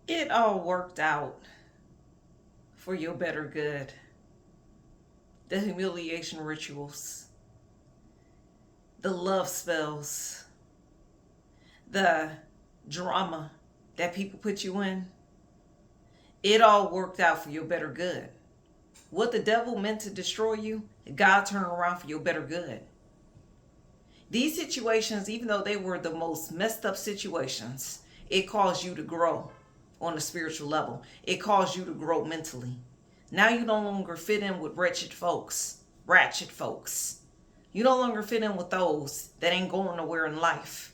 It all worked out for your better good. The humiliation rituals, the love spells, the drama that people put you in, it all worked out for your better good. What the devil meant to destroy you, God turned around for your better good. These situations, even though they were the most messed up situations, it caused you to grow on a spiritual level. It caused you to grow mentally. Now you no longer fit in with wretched folks, ratchet folks. You no longer fit in with those that ain't going nowhere in life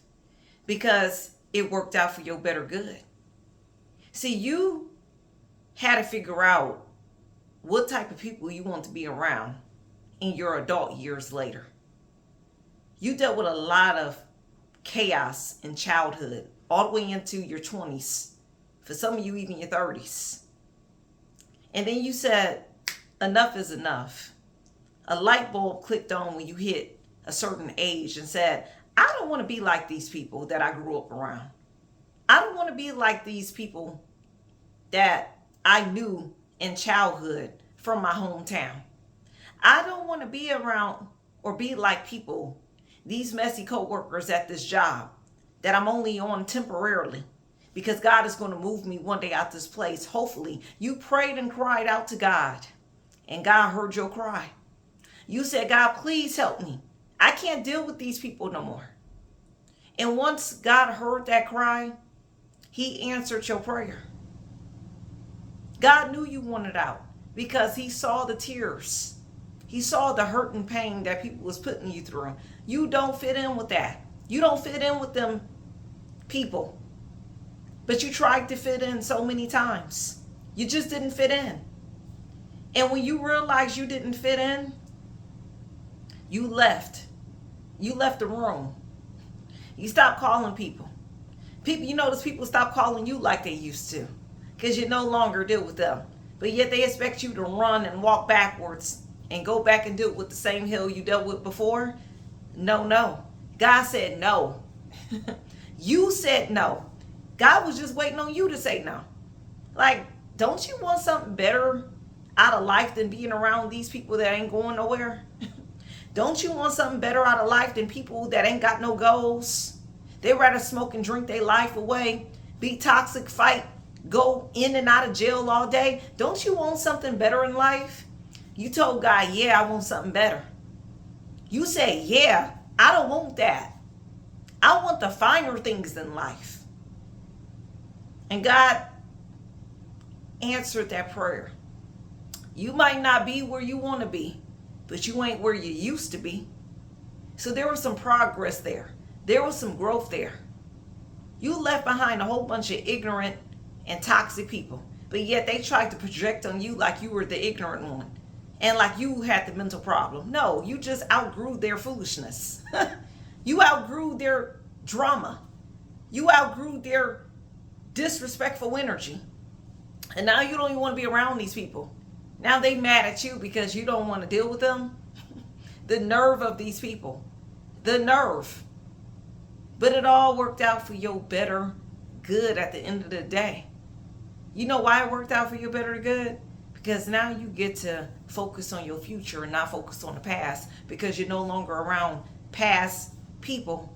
because it worked out for your better good. See, you had to figure out what type of people you want to be around in your adult years later. You dealt with a lot of chaos in childhood, all the way into your 20s, for some of you, even your 30s. And then you said, enough is enough. A light bulb clicked on when you hit a certain age and said, I don't want to be like these people that I grew up around. I don't want to be like these people that I knew in childhood from my hometown. I don't want to be around or be like people, these messy co-workers at this job that I'm only on temporarily because God is going to move me one day out this place. Hopefully, you prayed and cried out to God and God heard your cry. You said, God, please help me. I can't deal with these people no more. And once God heard that cry, he answered your prayer. God knew you wanted out because he saw the tears. He saw the hurt and pain that people was putting you through. You don't fit in with that. You don't fit in with them people. But you tried to fit in so many times. You just didn't fit in. And when you realized you didn't fit in, you left. You left the room. You stopped calling people. People, you notice people stop calling you like they used to because you no longer deal with them. But yet they expect you to run and walk backwards and go back and do it with the same hill you dealt with before. No, no. God said no. You said no. God was just waiting on you to say no. Like, don't you want something better out of life than being around these people that ain't going nowhere? Don't you want something better out of life than people that ain't got no goals? They rather smoke and drink their life away, be toxic, fight, go in and out of jail all day. Don't you want something better in life? You told God, yeah, I want something better. You say, yeah, I don't want that. I want the finer things in life. And God answered that prayer. You might not be where you want to be, but you ain't where you used to be. So there was some progress there. There was some growth there. You left behind a whole bunch of ignorant and toxic people, but yet they tried to project on you like you were the ignorant one and like you had the mental problem. No, you just outgrew their foolishness. You outgrew their drama. You outgrew their disrespectful energy. And now you don't even want to be around these people. Now they mad at you because you don't want to deal with them. The nerve of these people. The nerve. But it all worked out for your better good at the end of the day. You know why it worked out for your better good? Because now you get to focus on your future and not focus on the past, because you're no longer around past people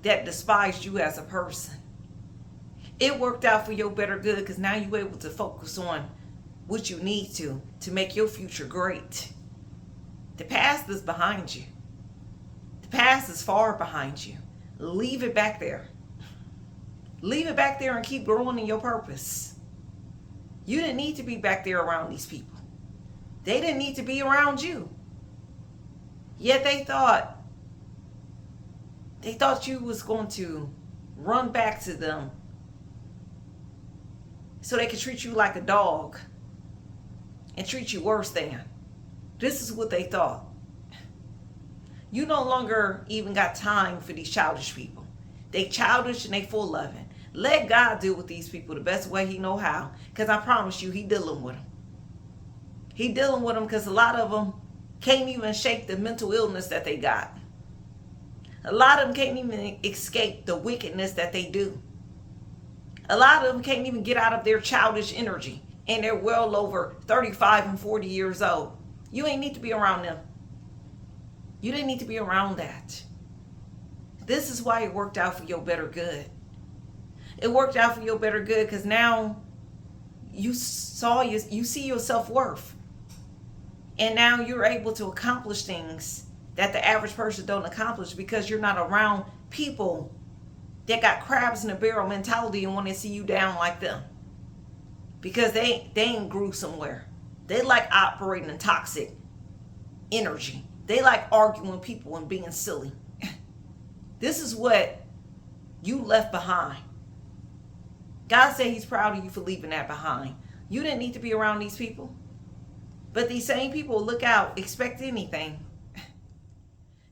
that despised you as a person. It worked out for your better good because now you're able to focus on what you need to make your future great. The past is behind you. The past is far behind you. Leave it back there. Leave it back there and keep growing in your purpose. You didn't need to be back there around these people. They didn't need to be around you. Yet they thought you was going to run back to them so they could treat you like a dog and treat you worse than. This is what they thought. You no longer even got time for these childish people. They childish and they full of it. Let God deal with these people the best way he know how. Because I promise you, he dealing with them. He dealing with them because a lot of them can't even shake the mental illness that they got. A lot of them can't even escape the wickedness that they do. A lot of them can't even get out of their childish energy, and they're well over 35 and 40 years old. You ain't need to be around them. You didn't need to be around that. This is why it worked out for your better good. It worked out for your better good because now you see your self-worth. And now you're able to accomplish things that the average person don't accomplish because you're not around people that got crabs in a barrel mentality and want to see you down like them. Because they ain't grew somewhere. They like operating in toxic energy. They like arguing with people and being silly. This is what you left behind. God said he's proud of you for leaving that behind. You didn't need to be around these people. But these same people, look out, expect anything.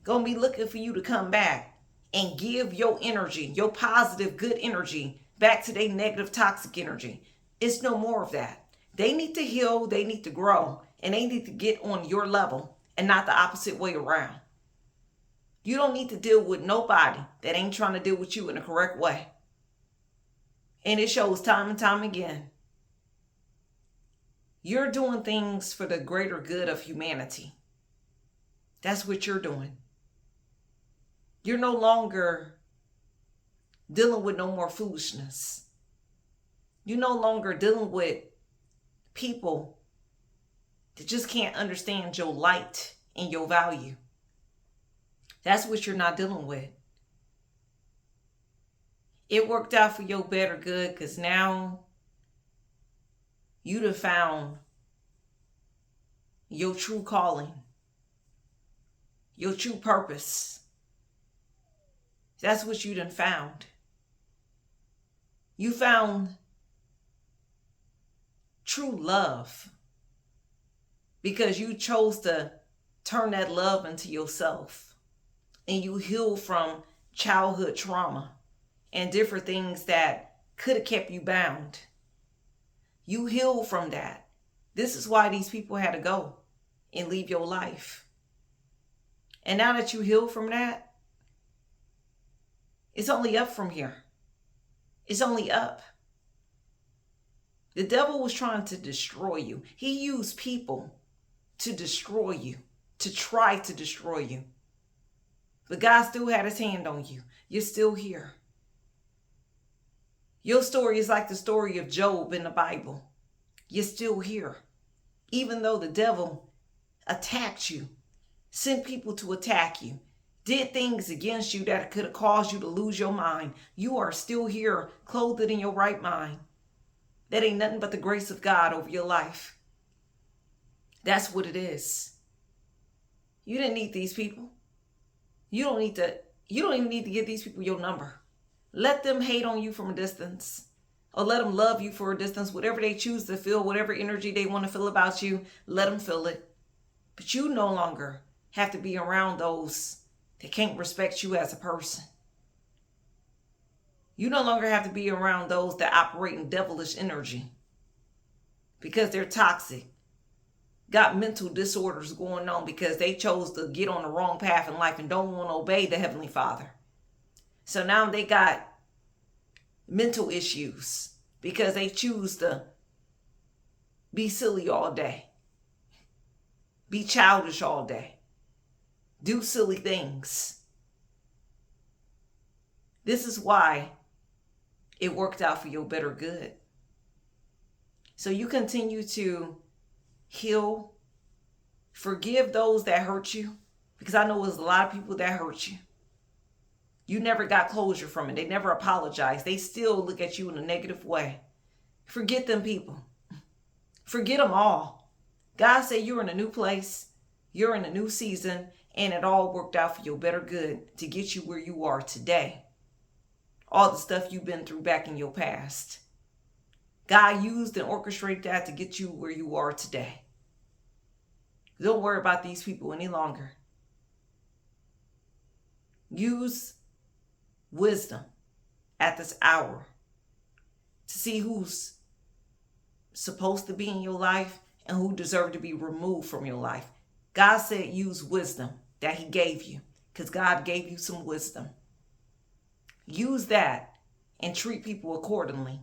Gonna be looking for you to come back and give your energy, your positive, good energy, back to their negative, toxic energy. It's no more of that. They need to heal, they need to grow, and they need to get on your level and not the opposite way around. You don't need to deal with nobody that ain't trying to deal with you in the correct way. And it shows time and time again. You're doing things for the greater good of humanity. That's what you're doing. You're no longer dealing with no more foolishness. You're no longer dealing with people that just can't understand your light and your value. That's what you're not dealing with. It worked out for your better good because now you'd have found your true calling, your true purpose. That's what you done found. You found true love because you chose to turn that love into yourself, and you healed from childhood trauma and different things that could have kept you bound. You healed from that. This is why these people had to go and leave your life. And now that you healed from that, it's only up from here. It's only up. The devil was trying to destroy you. He used people to destroy you, to try to destroy you. But God still had his hand on you. You're still here. Your story is like the story of Job in the Bible. You're still here. Even though the devil attacked you, sent people to attack you, did things against you that could have caused you to lose your mind, you are still here, clothed in your right mind. That ain't nothing but the grace of God over your life. That's what it is. You didn't need these people. You don't even need to give these people your number. Let them hate on you from a distance, or let them love you for a distance. Whatever they choose to feel, whatever energy they want to feel about you, let them feel it. But you no longer have to be around those that can't respect you as a person. You no longer have to be around those that operate in devilish energy because they're toxic. Got mental disorders going on because they chose to get on the wrong path in life and don't want to obey the Heavenly Father. So now they got mental issues because they choose to be silly all day, be childish all day, do silly things. This is why it worked out for your better good. So you continue to heal, forgive those that hurt you, because I know there's a lot of people that hurt you. You never got closure from it. They never apologized. They still look at you in a negative way. Forget them people. Forget them all. God said you're in a new place. You're in a new season, and it all worked out for your better good to get you where you are today. All the stuff you've been through back in your past. God used and orchestrated that to get you where you are today. Don't worry about these people any longer. Use wisdom at this hour to see who's supposed to be in your life and who deserve to be removed from your life. God said use wisdom that he gave you because God gave you some wisdom. Use that and treat people accordingly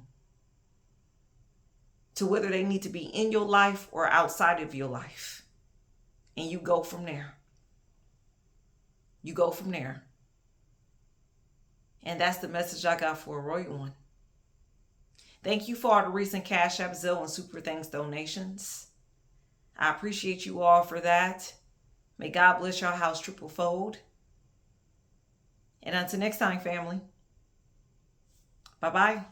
to whether they need to be in your life or outside of your life. And you go from there. You go from there. And that's the message I got for a Royal One. Thank you for all the recent Cash App, Zelle, and Super Thanks donations. I appreciate you all for that. May God bless your house triple fold. And until next time, family. Bye-bye.